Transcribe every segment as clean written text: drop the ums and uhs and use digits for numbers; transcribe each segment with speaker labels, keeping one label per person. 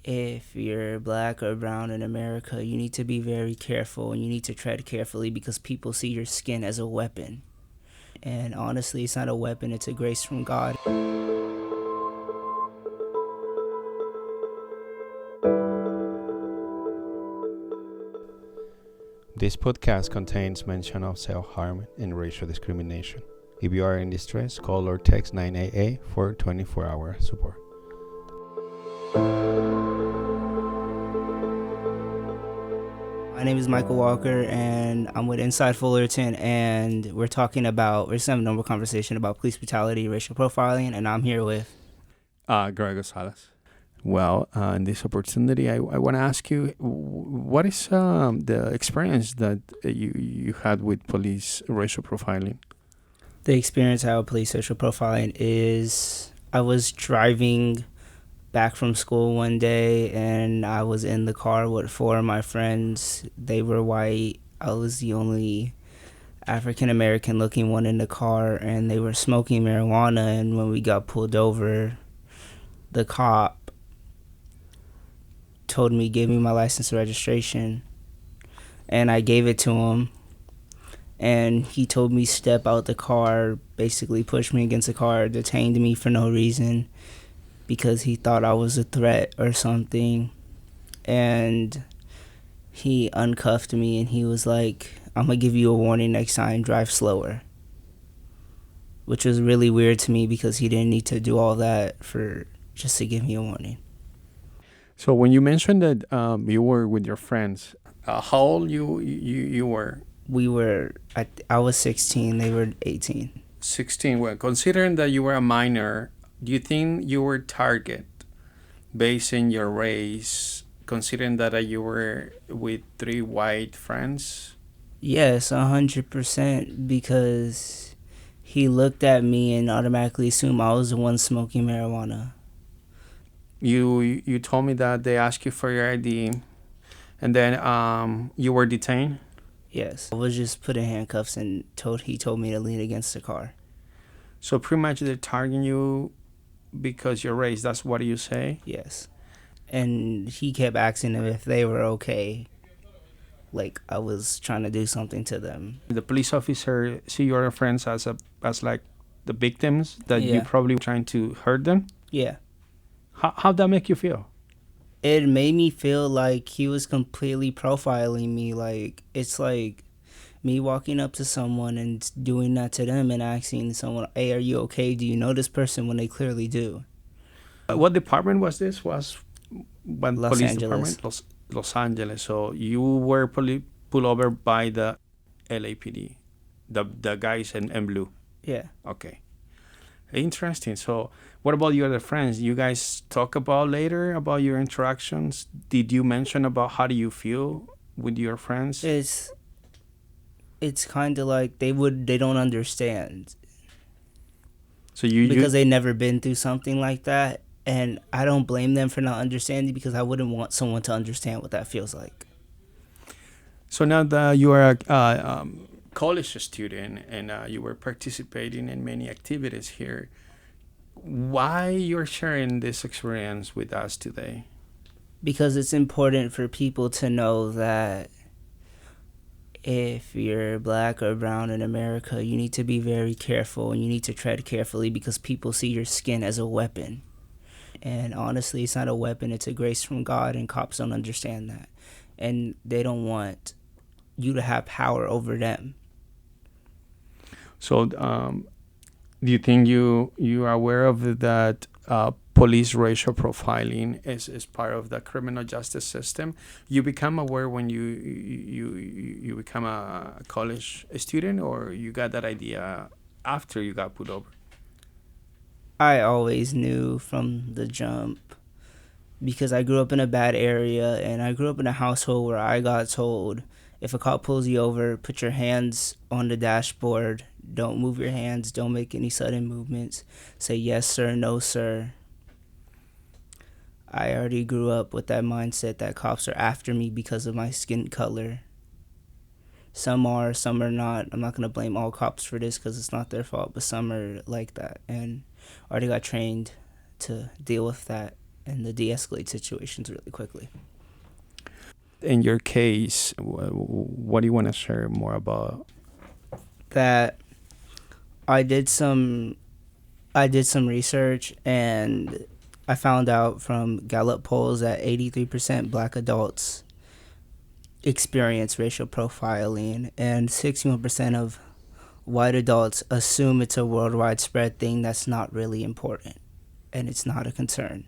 Speaker 1: if you're black or brown in America, you need to be very careful and you need to tread carefully because people see your skin as a weapon. And honestly, it's not a weapon, it's a grace from God.
Speaker 2: This podcast contains mention of self-harm and racial discrimination. If you are in distress, call or text 988 for 24-hour support.
Speaker 1: My name is Michael Walker, and I'm with Inside Fullerton, and we're just having a normal conversation about police brutality, racial profiling, and I'm here with...
Speaker 2: Gregor Salas. Well, in this opportunity, I want to ask you, what is the experience that you had with police racial profiling?
Speaker 1: The experience I had with police racial profiling is I was driving back from school one day, and I was in the car with four of my friends. They were white. I was the only African American looking one in the car, and they were smoking marijuana. And when we got pulled over, the cop gave me my license and registration, and I gave it to him, and he told me step out the car, basically pushed me against the car, detained me for no reason because he thought I was a threat or something. And he uncuffed me and he was like, I'm gonna give you a warning next time, drive slower. Which was really weird to me because he didn't need to do all that for just to give me a warning.
Speaker 2: So when you mentioned that you were with your friends, how old you were?
Speaker 1: I was 16, they were 18.
Speaker 2: 16. Well, considering that you were a minor, do you think you were target based on your race, considering that you were with three white friends?
Speaker 1: Yes, 100%, because he looked at me and automatically assumed I was the one smoking marijuana.
Speaker 2: You told me that they asked you for your ID, and then you were detained?
Speaker 1: Yes. I was just put in handcuffs and he told me to lean against the car.
Speaker 2: So pretty much they're targeting you because your race, that's what you say?
Speaker 1: Yes. And he kept asking them if they were okay, like I was trying to do something to them.
Speaker 2: The police officer see your friends as like the victims that you probably were trying to hurt them?
Speaker 1: Yeah.
Speaker 2: How'd that make you feel?
Speaker 1: It made me feel like he was completely profiling me. Like, it's like me walking up to someone and doing that to them and asking someone, hey, are you okay? Do you know this person? When they clearly do.
Speaker 2: What department was this? Was
Speaker 1: Los
Speaker 2: police
Speaker 1: Angeles.
Speaker 2: department? Los Angeles. So you were pulled over by the LAPD, the guys in blue.
Speaker 1: Yeah.
Speaker 2: Okay. Interesting. So what about your other friends? You guys talk about later about your interactions? Did you mention about how do you feel with your friends?
Speaker 1: It's kind of like they don't understand.
Speaker 2: So
Speaker 1: because they never been through something like that, and I don't blame them for not understanding because I wouldn't want someone to understand what that feels like.
Speaker 2: So now that you are a college student and you were participating in many activities here, why you're sharing this experience with us today?
Speaker 1: Because it's important for people to know that if you're black or brown in America, you need to be very careful and you need to tread carefully because people see your skin as a weapon. And honestly, it's not a weapon, it's a grace from God, and cops don't understand that. And they don't want you to have power over them.
Speaker 2: So do you think you are aware of that police racial profiling is part of the criminal justice system? You become aware when you become a college student, or you got that idea after you got pulled over?
Speaker 1: I always knew from the jump because I grew up in a bad area, and I grew up in a household where I got told, if a cop pulls you over, put your hands on the dashboard, don't move your hands, don't make any sudden movements, say yes sir, no sir. I already grew up with that mindset that cops are after me because of my skin color. Some are, some are not. I'm not going to blame all cops for this because it's not their fault, but some are like that, and I already got trained to deal with that. and to de-escalate situations really quickly.
Speaker 2: In your case, what do you want to share more about?
Speaker 1: That I did some research, and I found out from Gallup polls that 83% black adults experience racial profiling, and 61% of white adults assume it's a worldwide spread thing that's not really important and it's not a concern.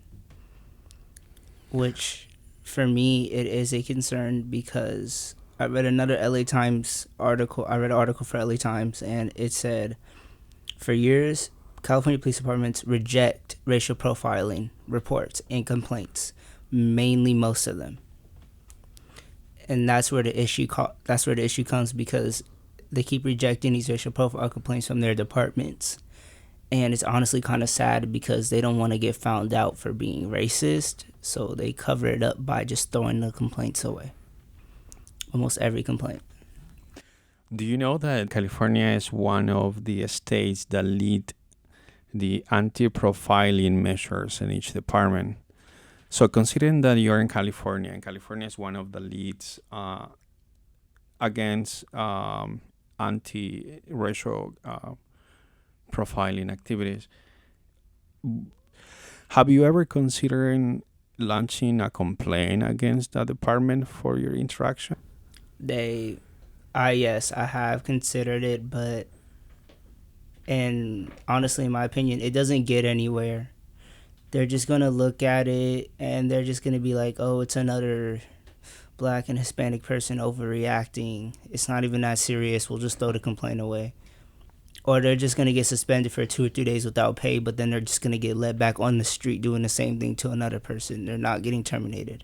Speaker 1: Which, for me, it is a concern because I read another LA Times article. I read an article for LA Times, and it said, for years, California police departments reject racial profiling reports and complaints, mainly most of them. And that's where the issue comes, because they keep rejecting these racial profile complaints from their departments. And it's honestly kind of sad because they don't want to get found out for being racist, so they cover it up by just throwing the complaints away. Almost every complaint.
Speaker 2: Do you know that California is one of the states that lead the anti-profiling measures in each department? So considering that you're in California, and California is one of the leads against anti-racial profiling activities, have you ever considered launching a complaint against the department for your interaction?
Speaker 1: Yes, I have considered it, and honestly, in my opinion, it doesn't get anywhere. They're just going to look at it and they're just going to be like, oh, it's another black and Hispanic person overreacting. It's not even that serious. We'll just throw the complaint away. Or they're just going to get suspended for 2 or 3 days without pay, but then they're just going to get let back on the street doing the same thing to another person. They're not getting terminated.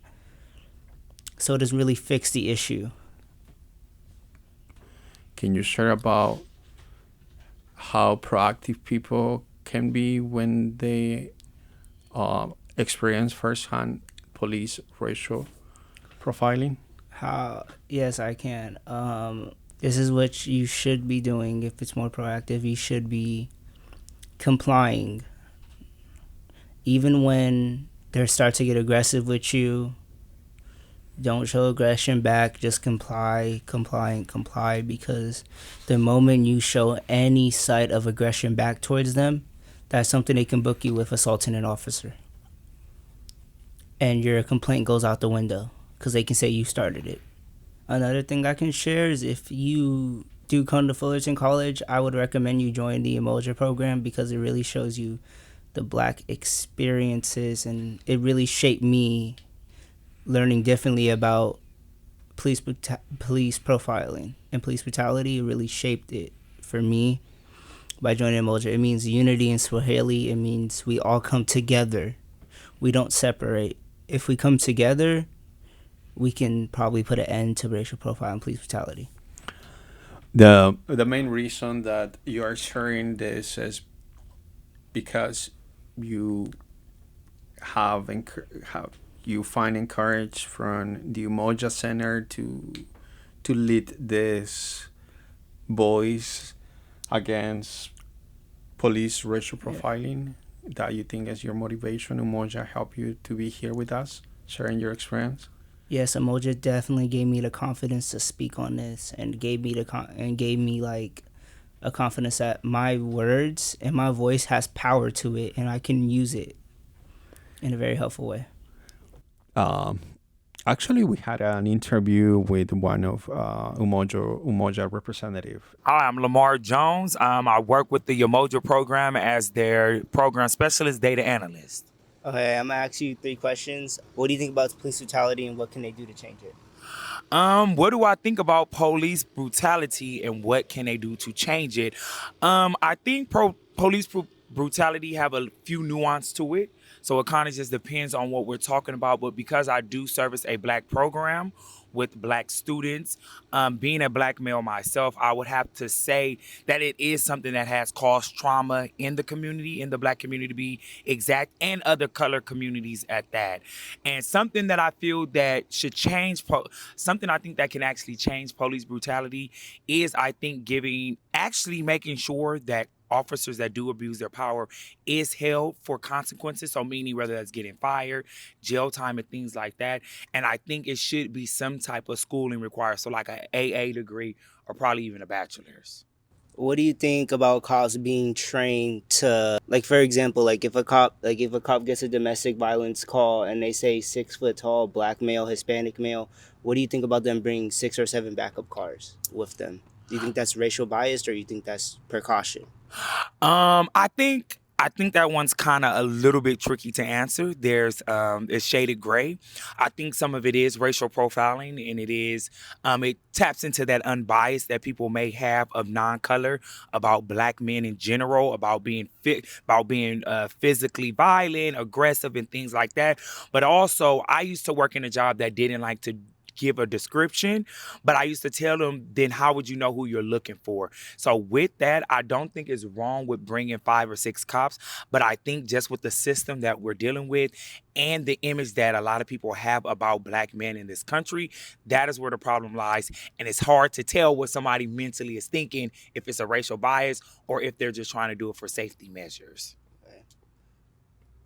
Speaker 1: So it doesn't really fix the issue.
Speaker 2: Can you share about how proactive people can be when they experience firsthand police racial profiling?
Speaker 1: Yes, I can. This is what you should be doing. If it's more proactive, you should be complying. Even when they start to get aggressive with you, don't show aggression back. Just comply, because the moment you show any sight of aggression back towards them, that's something they can book you with assaulting an officer. And your complaint goes out the window because they can say you started it. Another thing I can share is, if you do come to Fullerton College, I would recommend you join the Umoja program, because it really shows you the black experiences, and it really shaped me learning differently about police profiling and police brutality. It really shaped it for me by joining Umoja. It means unity in Swahili. It means we all come together. We don't separate. If we come together, we can probably put an end to racial profiling and police brutality.
Speaker 2: The main reason that you are sharing this is because you you find encouraged from the Umoja Center to lead this voice against police racial profiling. That you think is your motivation. Umoja helped you to be here with us, sharing your experience.
Speaker 1: Yes, Umoja definitely gave me the confidence to speak on this, and gave me like a confidence that my words and my voice has power to it, and I can use it in a very helpful way.
Speaker 2: Actually, we had an interview with one of Umoja representative.
Speaker 3: Hi, I'm Lamar Jones. I work with the Umoja program as their program specialist data analyst.
Speaker 1: Okay, I'm gonna ask you 3 questions. What do you think about police brutality, and what can they do to change it?
Speaker 3: What do I think about police brutality and what can they do to change it? I think police brutality have a few nuance to it. So it kind of just depends on what we're talking about. But because I do service a black program with black students, being a black male myself, I would have to say that it is something that has caused trauma in the community, in the black community to be exact, and other color communities at that. And something that I feel that should change, something I think that can actually change police brutality is, I think, making sure that officers that do abuse their power is held for consequences. So meaning whether that's getting fired, jail time, and things like that. And I think it should be some type of schooling required. So like a AA degree or probably even a bachelor's.
Speaker 1: What do you think about cops being trained to, like, for example, like if a cop gets a domestic violence call and they say 6 foot tall, black male, Hispanic male, what do you think about them bringing 6 or 7 backup cars with them? Do you think that's racial biased, or you think that's precaution?
Speaker 3: I think that one's kind of a little bit tricky to answer. It's shaded gray. I think some of it is racial profiling, and it taps into that unbiased that people may have of non-color about black men in general, about being physically violent, aggressive, and things like that. But also, I used to work in a job that didn't like to give a description, but I used to tell them, then how would you know who you're looking for? So with that, I don't think it's wrong with bringing 5 or 6 cops, but I think just with the system that we're dealing with and the image that a lot of people have about black men in this country, that is where the problem lies. And it's hard to tell what somebody mentally is thinking, if it's a racial bias or if they're just trying to do it for safety measures.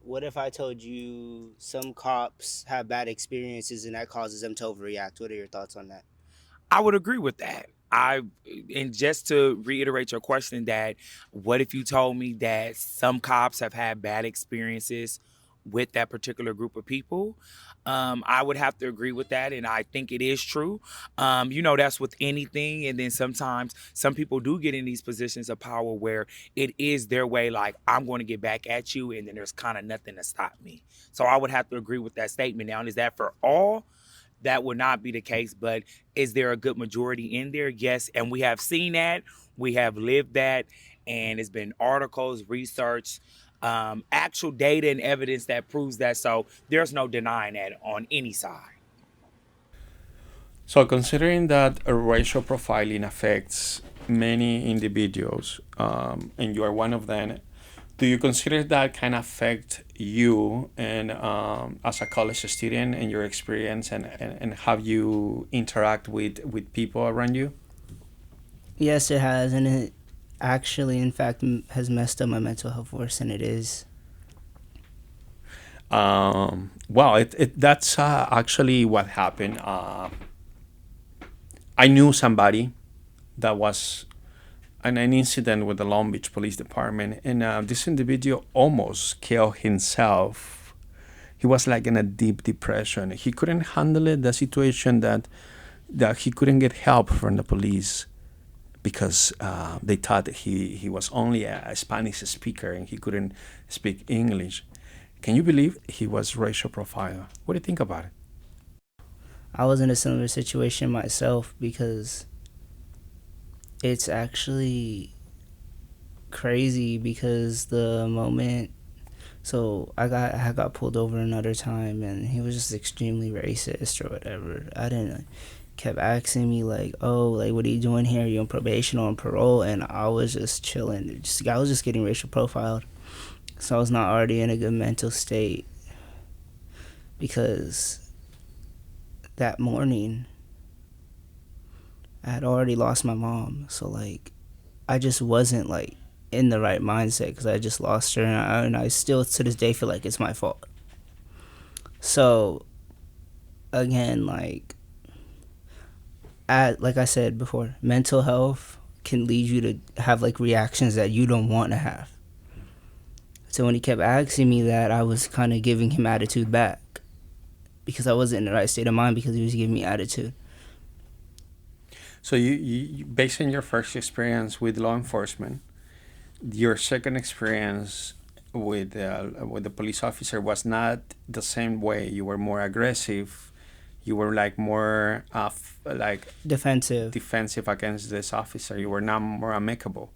Speaker 1: What if I told you some cops have bad experiences and that causes them to overreact? What are your thoughts on that?
Speaker 3: I would agree with that. And just to reiterate your question, that what if you told me that some cops have had bad experiences with that particular group of people? I would have to agree with that, and I think it is true. That's with anything, and then sometimes some people do get in these positions of power where it is their way, like, I'm going to get back at you, and then there's kind of nothing to stop me. So I would have to agree with that statement. Now, is that for all? That would not be the case, but is there a good majority in there? Yes, and we have seen that, we have lived that, and it's been articles, research, actual data and evidence that proves that. So there's no denying that on any side.
Speaker 2: So, considering that racial profiling affects many individuals, and you are one of them, do you consider that can affect you and as a college student and your experience and how you interact with people around you?
Speaker 1: Yes, it has, and it actually, in fact, has messed up my mental health worse than it is.
Speaker 2: Well, that's actually what happened. I knew somebody that was in an incident with the Long Beach Police Department, and this individual almost killed himself. He was like in a deep depression. He couldn't handle it, the situation that he couldn't get help from the police because they thought he was only a Spanish speaker and he couldn't speak English. Can you believe he was racial profiled? What do you think about it?
Speaker 1: I was in a similar situation myself, because it's actually crazy, because the moment, so I got pulled over another time and he was just extremely racist or whatever. Kept asking me like, oh, like, what are you doing here? Are you on probation or on parole? And I was just chilling. I was just getting racial profiled. So I was not already in a good mental state, because that morning I had already lost my mom. So like, I just wasn't like in the right mindset, because I just lost her, and I still to this day feel like it's my fault. So again, like I said before, mental health can lead you to have like reactions that you don't want to have. So when he kept asking me that, I was kind of giving him attitude back, because I wasn't in the right state of mind, because he was giving me attitude.
Speaker 2: So you based on your first experience with law enforcement, your second experience with the police officer was not the same way. You were more aggressive. You were like more like defensive against this officer. You were not more amicable,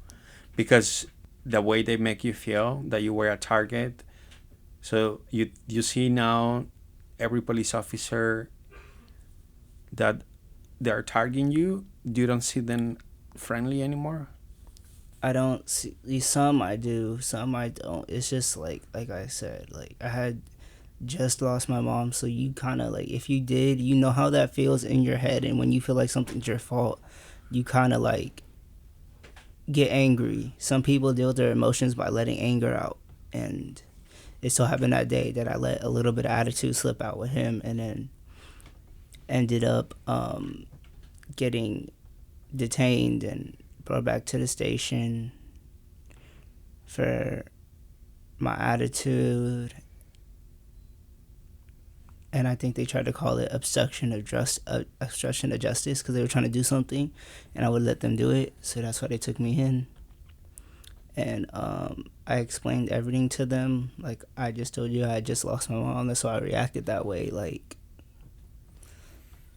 Speaker 2: because the way they make you feel that you were a target. So you see now every police officer that they are targeting you, you don't see them friendly anymore?
Speaker 1: I don't see some. I do, some I don't. It's just like I said, like I had just lost my mom, so you kind of like, if you did, you know how that feels in your head, and when you feel like something's your fault, you kind of like get angry. Some people deal with their emotions by letting anger out, and it so happened that day that I let a little bit of attitude slip out with him, and then ended up getting detained and brought back to the station for my attitude. And I think they tried to call it obstruction of justice because they were trying to do something, and I would let them do it. So that's why they took me in. And I explained everything to them. Like I just told you, I had just lost my mom. That's why I reacted that way. Like,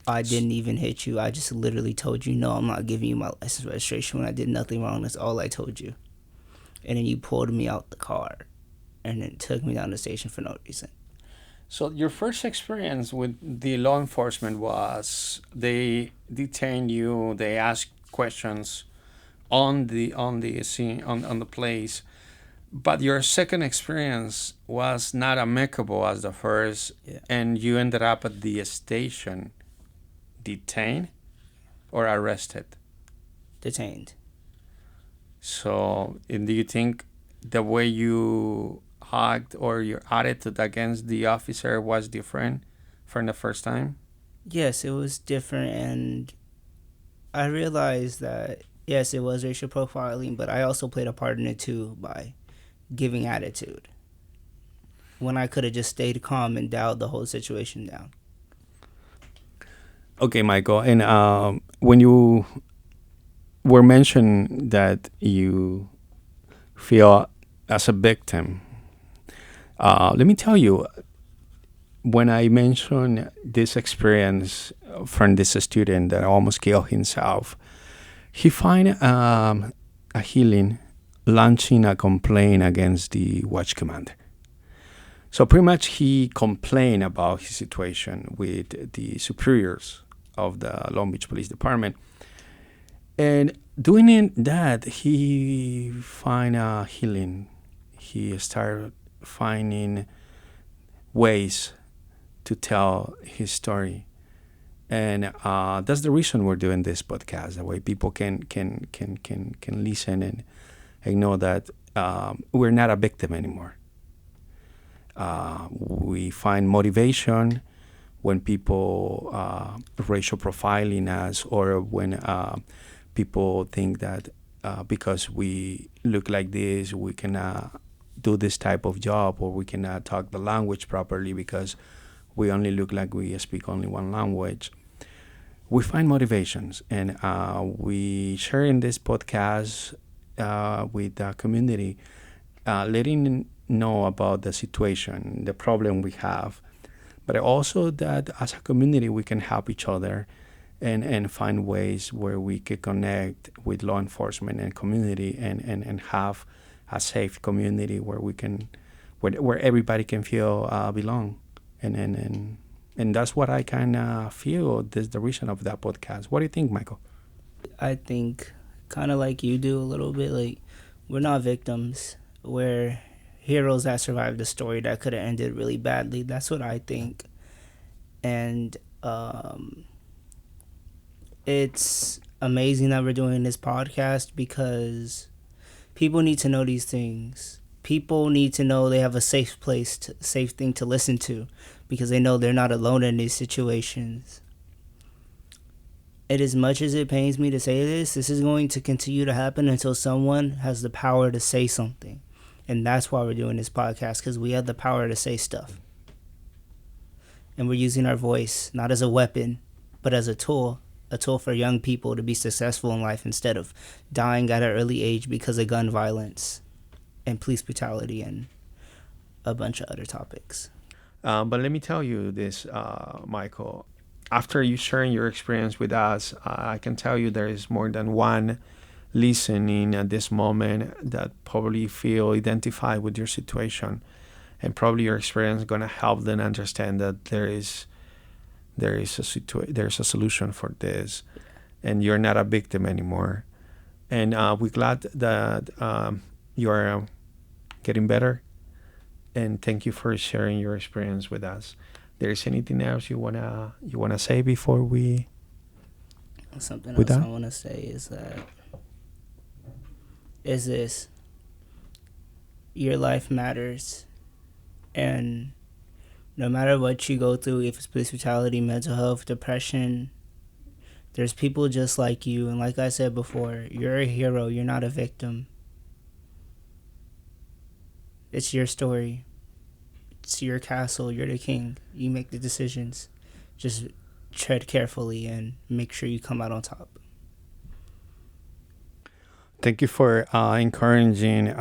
Speaker 1: I didn't even hit you. I just literally told you, no, I'm not giving you my license registration when I did nothing wrong. That's all I told you. And then you pulled me out the car and then took me down the station for no reason.
Speaker 2: So your first experience with the law enforcement was they detained you, they asked questions on the scene, on the place, but your second experience was not amicable as the first,
Speaker 1: Yeah.
Speaker 2: and you ended up at the station detained or arrested.
Speaker 1: Detained.
Speaker 2: So, and do you think the way you acted or your attitude against the officer was different from the first time?
Speaker 1: Yes, it was different, and I realized that, yes, it was racial profiling, but I also played a part in it too by giving attitude when I could have just stayed calm and dialed the whole situation down.
Speaker 2: Okay, Michael, and when you were mentioned that you feel as a victim, let me tell you, when I mentioned this experience from this student that almost killed himself, he find a healing launching a complaint against the watch commander. So pretty much he complained about his situation with the superiors of the Long Beach Police Department. And doing that, he find a healing. He started finding ways to tell his story. And that's the reason we're doing this podcast, the way people can listen and know that we're not a victim anymore. We find motivation when people racial profiling us, or when people think that because we look like this, we can do this type of job, or we cannot talk the language properly because we only look like we speak only one language. We find motivations, and we share in this podcast with the community, letting know about the situation, the problem we have, but also that as a community we can help each other and find ways where we can connect with law enforcement and community and have a safe community where we can, where everybody can feel belong. And that's what I kind of feel is the reason of that podcast. What do you think, Michael?
Speaker 1: I think kind of like you do a little bit. Like, we're not victims. We're heroes that survived a story that could have ended really badly. That's what I think. And it's amazing that we're doing this podcast because people need to know these things. People need to know they have a safe place, safe thing to listen to, because they know they're not alone in these situations. And as much as it pains me to say this is going to continue to happen until someone has the power to say something. And that's why we're doing this podcast, because we have the power to say stuff. And we're using our voice not as a weapon, but as a tool for young people to be successful in life instead of dying at an early age because of gun violence and police brutality and a bunch of other topics.
Speaker 2: But let me tell you this, Michael. After you sharing your experience with us, I can tell you there is more than one listening at this moment that probably feel identified with your situation, and probably your experience is going to help them understand that there's a solution for this, and you're not a victim anymore. And we're glad that you're getting better. And thank you for sharing your experience with us. There's anything else you wanna say before we?
Speaker 1: Something
Speaker 2: with
Speaker 1: else
Speaker 2: that?
Speaker 1: I want to say is this: your life matters. And no matter what you go through, if it's police brutality, mental health, depression, there's people just like you. And like I said before, you're a hero. You're not a victim. It's your story. It's your castle. You're the king. You make the decisions. Just tread carefully and make sure you come out on top.
Speaker 2: Thank you for encouraging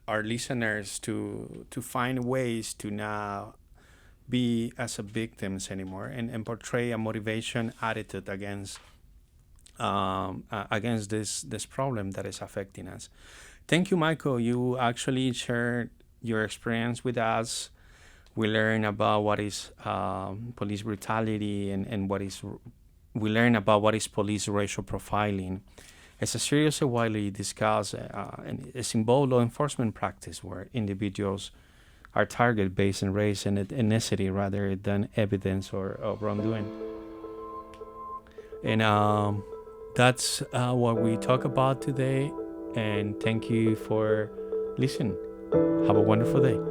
Speaker 2: our listeners to find ways to not be as a victims anymore, and portray a motivation attitude against this problem that is affecting us. Thank you, Michael. You actually shared your experience with us. We learned about what is police brutality, and we learn about what is police racial profiling. It's a serious and widely discussed and it's involved law enforcement practice where individuals are targeted based on race and ethnicity rather than evidence or wrongdoing. And that's what we talk about today. And thank you for listening. Have a wonderful day.